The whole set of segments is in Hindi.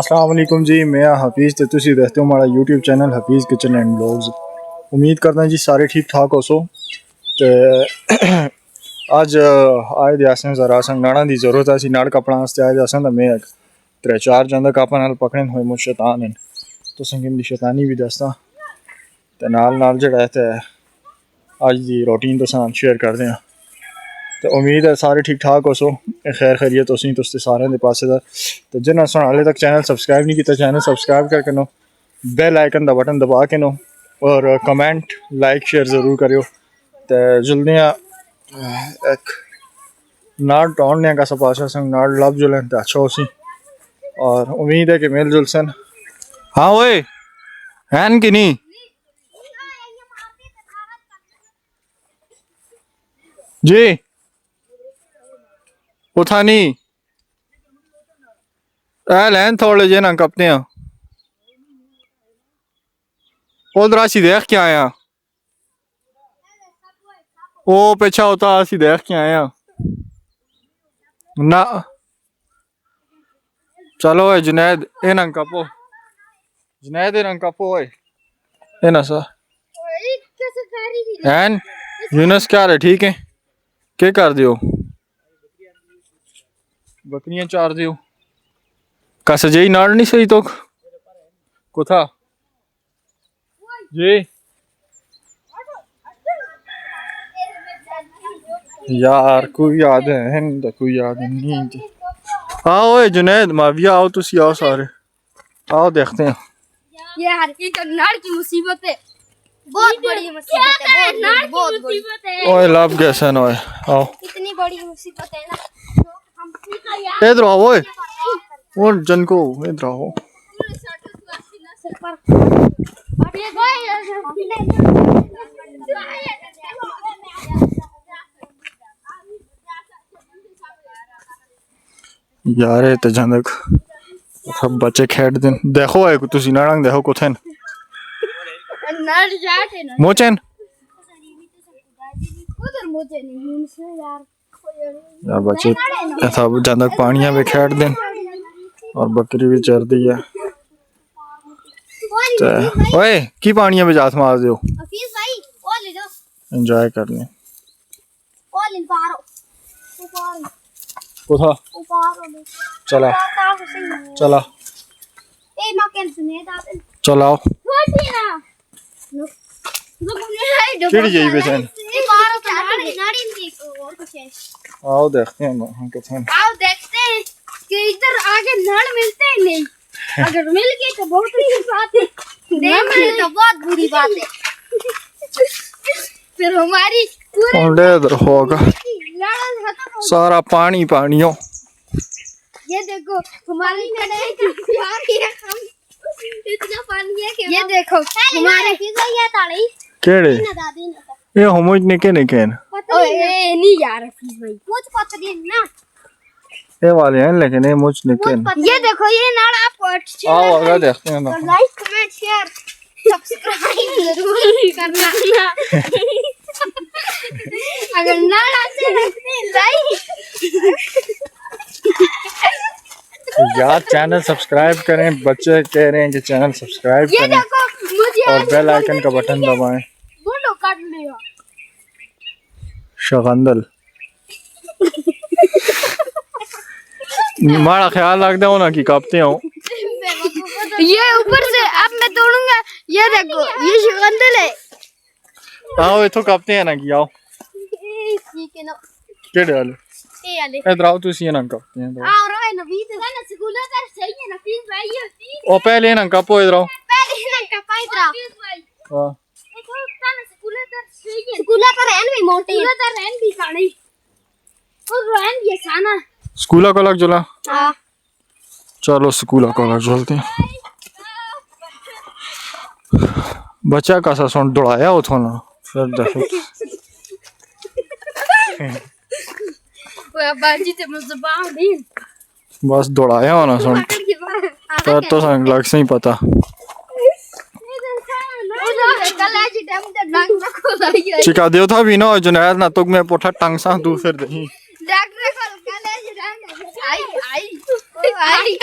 अस्सलाम वालेकुम जी, मैं हफीज़ ते तुसी देखते हो हमारा YouTube channel Hafeez kitchen and blogs. उम्मीद करदा जी सारे ठीक ठाक हो सो। ते अज आए दे असें ज़रा असें नाड़ा दी ज़रूरत है, नाड़ कपड़ा आस्ते आए दे असें। तो मैं 3-4 जंद कप नाल पकड़े हुए मुझ शैतान हैं, तुसें गी शैतानी भी दसदा ते नाल जेह्ड़ा ते अज दी रूटीन तुसां शेयर करदे आं। तो उम्मीद है सारे ठीक ठाक हो सो, खैर खैरियत तुसीं तुस सारे दे पासे दा। तो जिन्हें हाले तक चैनल सबसक्राइब नहीं किया, चैनल सबसक्राइब करके नो, बेल आइकन का बटन दबा के नो, और कमेंट लाइक शेयर ज़रूर करियो। तो जुलदे एक नाड़ टोड़ने का सपाशा संग नाड़ लब जुलें तो अच्छा उसी, और उम्मीद है कि मिल जुल सन। हाँ ओए हैन कि नहीं जी उठा नहीं लैन थोड़े जे ना कपते हैं उधर असी देख के आया, वो पीछा होता असी देख के आया ना। चलो जुनैद ए ना कपो, जुनैद ए ना कपो ए ना सा हैन यूनस क्या है ठीक है, क्या कर दियो बकरियां चार दियो कस जी नाड़ नहीं सही तो कुथा जी यार कोई याद है तो कोई याद नहीं। आओ ओए जुनैद माविया आओ, तुसी आओ सारे आओ देखते हैं। यार ये तो नाड़ की मुसीबत है, बहुत बड़ी मुसीबत है, बहुत बड़ी। ओए लब कैसे ना आओ, इतनी बड़ी मुसीबत है ना। इधर आओ ओए, वो जन को इधर आओ। यार ये तो जनक सब बच्चे खेड दिन देखो है तुसी नारंग देखो कुछ है नाड़ जाट है ना मोचन उधर मुझे नहीं से यार यार बच्चे सब जनक पानिया में खेड दिन, और बकरी भी चर दी है। ओए की पानिया में जात मार दियो हफीज भाई ओ ले लो, एंजॉय करने ओ ले पारो ऊपर कुथा ऊपर चला चला ए मां कैन सुने दाते चलाओ छोटी ना केड़ी जाई बेचैन ये पारो तो नाड़ी की और कुछ है। आओ देखते हैं हम किथे आओ देखते हैं कि इधर आगे नड़ मिलते हैं नहीं, अगर मिल गए तो बहुत अच्छी बात है, नहीं मिले तो बहुत बुरी बात है। फिर हमारी पूरे इधर होगा सारा पानी पानी हो। ये देखो हमारी नदी का प्यार है, हम इतना पानी है कि ये देखो हमारे ये ताली केड़े दादी ये होमोज ने के ओए नहीं यार हफीज भाई कुछ पता नहीं ना, ये वाले हैं लेकिन ये मुझ ने के ये देखो ये नाड़ आपको अच्छे आओ आगे देखते हैं। तो लाइक कमेंट शेयर सब्सक्राइब जरूर करना ना। अगर नाड़ अच्छे लगते हैं लाइक यार चैनल सब्सक्राइब करें, बच्चे कह रहे हैं कि चैनल सब्सक्राइब ये करें देखो मुझे और बेल आइकन का बटन दबाएं। बोलो काट लिया शगंदल मारा ख्याल रख दो ना कि कापते हो। ये ऊपर से अब मैं तोड़ूंगा, ये देखो ये शगंदल है। आओ इथों कापते हैं ना कि आओ ठीक है ना केड़े वाले ए आले इधर आओ तुसी ना कापते हैं आओ रे नबी तो ना स्कूल का सही है नफीस भाई ये ओ पहले ना कापो इधर आओ। पहले ना कपाई तरह हां देखो तना स्कूल का सही है, स्कूल का रहन भी मोटे स्कूल का रहन भी काणी और रहन ये साना स्कूल का लग जला। हां चलो स्कूल का लग जलते हैं। बच्चा का सा सुन दौड़ाया उठो ना फिर देखो वो बाजी से मुझे बाहर नहीं बस दौड़ाया होना सुन फिर तो संग लग से ही पता। चिका दियो था भी ना जुनैद ना तुक में पोठा टंग सा तू फिर दही डॉक्टर को कॉलेज आई आई आई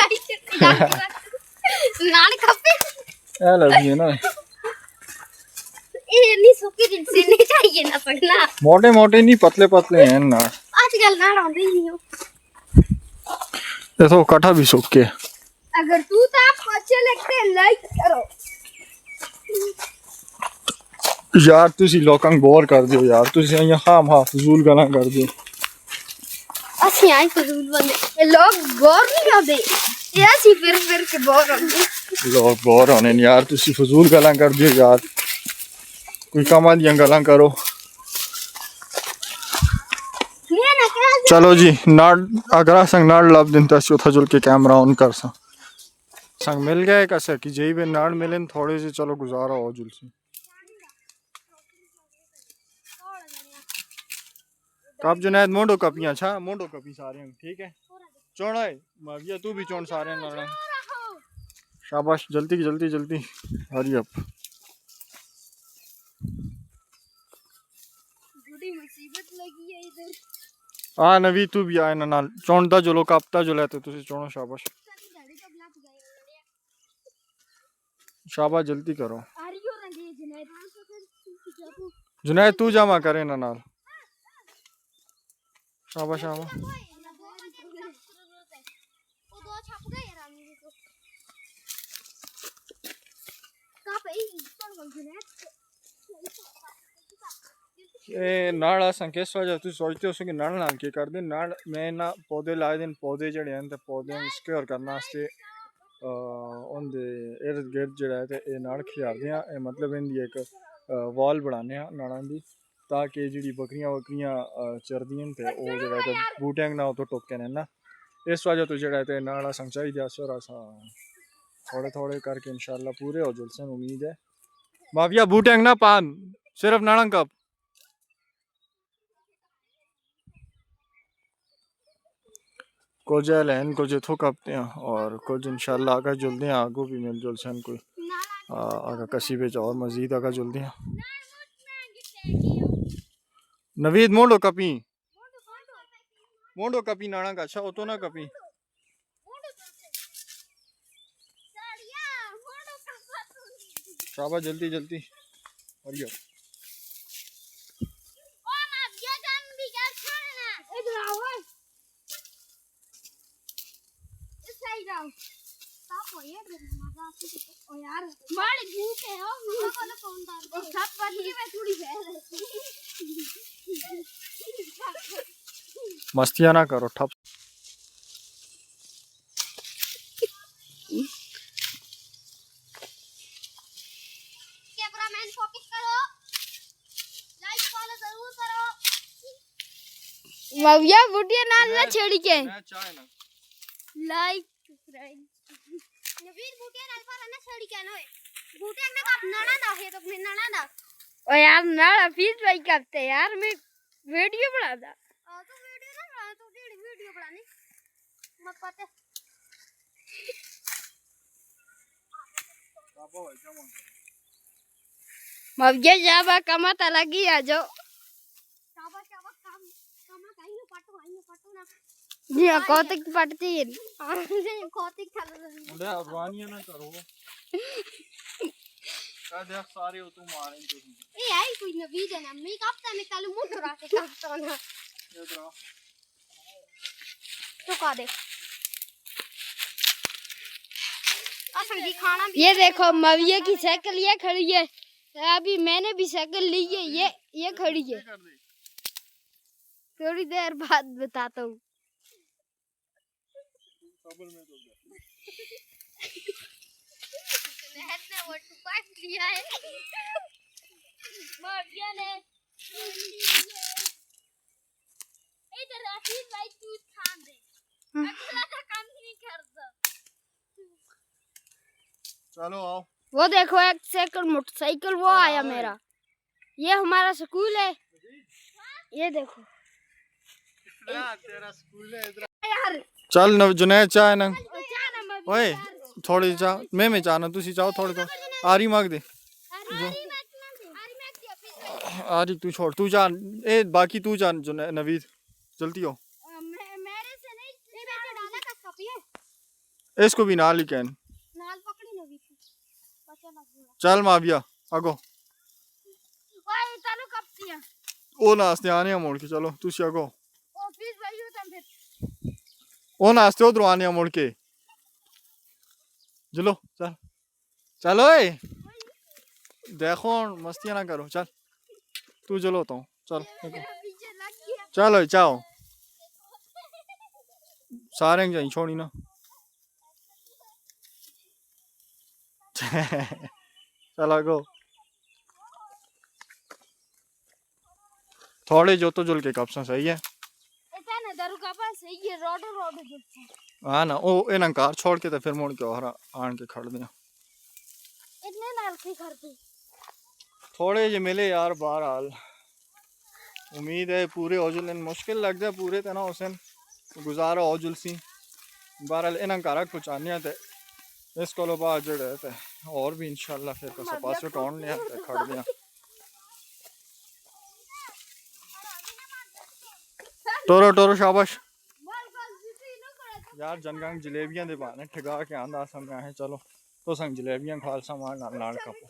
नाड़ खपे ए लगी है ना ये नहीं सुकी दिन से नहीं चाहिए ना पड़ना मोटे मोटे नहीं पतले पतले हैं ना आजकल नाड़ आਉਂਦੇ ही नहीं हो देखो कटा भी सूख के अगर तू तो आपको अच्छे लगते हैं लाइक करो यार तुसी लोकां बोर कर दियो यार तुसी यहाँ खाम हा फजूल गल्लां कर दियो ਅਸੀਂ ਆਈ ਫਜ਼ੂਲ ਬੰਦੇ ਇਹ ਲੋਕ ਗੌਰ ਨਹੀਂ ਕਰਦੇ ਇਹ ਅਸੀਂ ਫਿਰ ਕੇ ਬੋਰ ਹੁੰਦੇ लोग बोर होने नहीं यार तुसी फजूल गल्लां कर दियो यार कोई कमाल दियां गल्लां करो मैं ना कहा चलो जी नाड़ अगर संग नाड़ लब दिन तस उथा जुल के कैमरा ऑन कर सा संग मिल गए कैसे कि जेई बे नाड़ मिलन थोड़े से चलो गुजारा हो जुल से कब जुनैद मोंडो कपियां छा मोंडो कपी सारे ठीक है चोण है माविया तू भी चोण सारे नाड़ शाबाश जल्दी जल्दी जल्दी हरी अप बड़ी मुसीबत लगी है इधर हाँ नवी तू भी आए ना नाल चोणदा जो लोग कपता जो लेते तुसी चोणो शाबाश शाबाश जल्दी करो जुनैद तू जामा करे ना नाल शाबाश शाबाश ए नाड़ असां किस वजह तू सोचते हो कि नाड़ नाल के कर दे नाड़ मैं ना पौधे लाए दिन पौधे जड़े हैं ते पौधे स्क्योर करने वास्ते उनदे इर्द गिर्द जड़ा है ते ए नाड़ खियारदे हैं ए मतलब इनदी एक वॉल बनाने हैं नाड़ां दी ताकि जिहड़ी बकरियां चरदियां ते ओ जड़ा ते बूटियां ना तो टोके ने ना इस वजह तो जड़ा ते नाड़ असां चाहिए और असां थोड़े थोड़े करके इंशाल्लाह पूरे हो जुलसे उम्मीद है माफिया बूटियां ना पान सिर्फ नाड़ां कप कुछ लैन कुछ इथों कपते हैं और कुछ इंशाल्लाह आगे जुलते हैं आगो भी मिल जुल सन कोई आगे कसीबे और मजीद आगे जुलते हैं नवीद मोंडो कपी नाना का अच्छा हो तो ना कपी शाबाश जल्दी जल्दी हरियो यार बड़ी भूख है हो कौन था और सब पर ही मैं थोड़ी बहल मस्तियां ना करो ठप कैमरामैन फोकस करो लाइक फॉलो जरूर करो मविया बुढ़िया नाल ना छेड़ी के लाइक फ्रेंड नवीन बुढ़िया नाल पर ना छेड़ी के ना बुढ़िया ना कब नाना दा है तो मैं नाना दा ओ यार नाल फीस भाई करते यार मैं वीडियो बना दा तो वीडियो ना बना तो वीडियो बनानी मत पता मविया जाबा कमाता लगी आ जाओ शाबाश शाबाश काम कमा काई पटो ना जी कौतिक पटती है कौतिक चल उड़े अरवानिया ना करो का देख सारे हो तुम मारे तो ए आई कोई नवी जना मैं कापता मैं कल मुंह उड़ा के कापता ना इधर तो का दे असंगी खाना भी ये देखो मविया की साइकिल ये खड़ी है अभी मैंने भी साइकिल ली है ये खड़ी है थोड़ी देर बाद बताता हूँ ने वो टुपाक लिया है मविया ने इधर राशिद भाई तू खान दे अगला का काम ही नहीं करता चलो आओ वो देखो एक साइकिल मोटरसाइकिल वो आया मेरा ये हमारा स्कूल है ये देखो तेरा स्कूल है इधर यार चल न जुनैद चाय ना ओए थोड़ी चा मैं चाहना तुसी चाहो थोड़ी तो आरी मांग दे आरी तू छोड़ तू जा ए बाकी तू जा नवीद जल्दी हो मेरे से नहीं डाला का कॉपी है इसको भी नाल ही कहन नाल पकड़ी चल माविया आगो ओए तालु कब किया ओ नास्ते आने हैं मुड़ के चलो तुसी आगो ऑफिस भाई तुम फिर ओ नास्ते उधर आने हैं मुड़ के चलो चल चलो ए देखो मस्तियां ना करो चल तू चलो तो चल मेरा पीछे लग गया चलो चाओ सारे जाई छोड़ी ना चल आगो थोड़े जो तो जुल के कपसा सही है इतना ना दारू का पास ये रोड जुलता हाँ ना ओ इन्हें कार छोड़ के तो फिर मुड़ के और आन के खड़ दिया इतने नाल की करते थोड़े जे मिले यार बहरहाल उम्मीद है पूरे औजुल मुश्किल लग जाए पूरे तना हुसैन गुजारा औजुल सी बहरहाल इन्हें घर पहुँचाने ते इस को बाद जड़े ते और भी इंशाल्लाह फिर कसा पास टोन लिया ते खड़ दिया टोरो टोरो शाबाश यार जनगंग जलेबियां दे बहाने ठगा के आंदा समय आए चलो तो संग जलेबियां खालसा मार नाल नाल कपो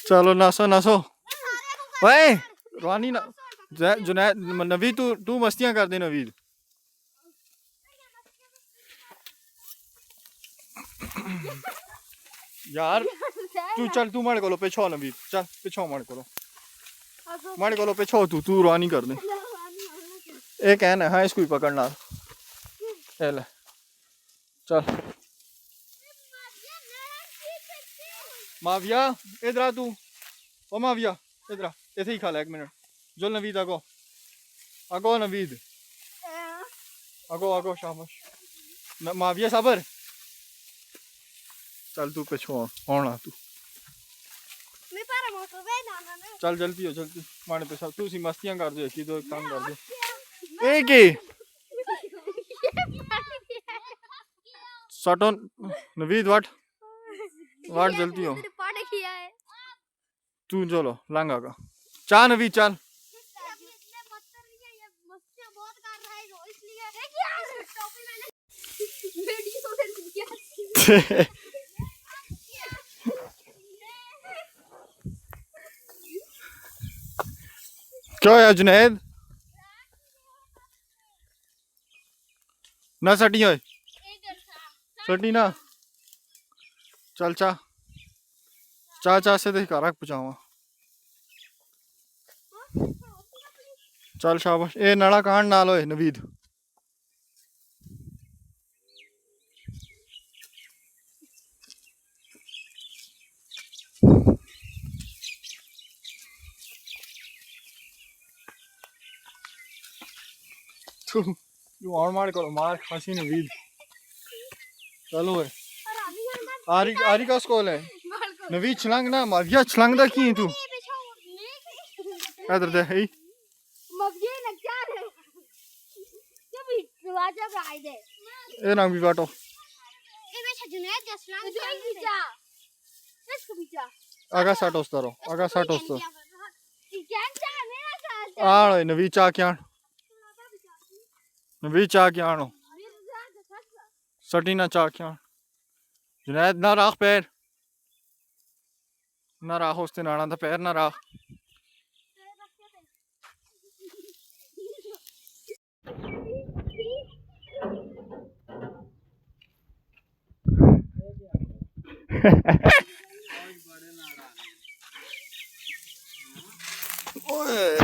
चलो नासो नासो ओए रोहानी ना जुनैद नवीद तू मस्तियां कर दे नवीद यार तू चल तू मारे कोलो पिछो नवीद चल पिछो मारे कोलो पिछो तू रोहानी कर दे एक है ना हाँ इसको ही पकड़ना ए ले चल माविया इधर आ तू ओ माविया इधर आ ऐसे ही खा ले 1 मिनट जो नवीद आगो आगो नवीद आगो आगो शाबाश माविया सबर चल तू पिछो आना तू मैं पर मोटो वे ना चल जल्दी हो जल्दी माने पे सब तू सी मस्तियां कर दे की दो काम कर दे एक ही सटो नवीद वाट जल्दी हो पाड़ किया है तू चलो लांगा का चा नवीद चल बहुत कर रहा है इसलिए टोपी मैंने वीडियो में किया क्या है जुनैद ना सटी हो सटी ना चल चा से देख कर पहुंचावा चल शाबाश ए नड़ा कांड नाल होए नवीद तू और मार करो मार खासी नवीद चलो है आरी का स्कूल है नवीद छलांग ना माविया छलांग दा की तू इधर दे हे मगे लग जा रे कभी दरवाजा पे आए दे ए ना भी बाटो ए बेटा जुनैद असलाम पीछा इसको पीछा आगा साटोस्तो क्या चा मेरा चा आड़ो नवीद चा क्या नवीद चा क्या आनो सटी ना चा क्या जुनैद ना राख पैर ना राख उसते नाना था पैर ना राख ओए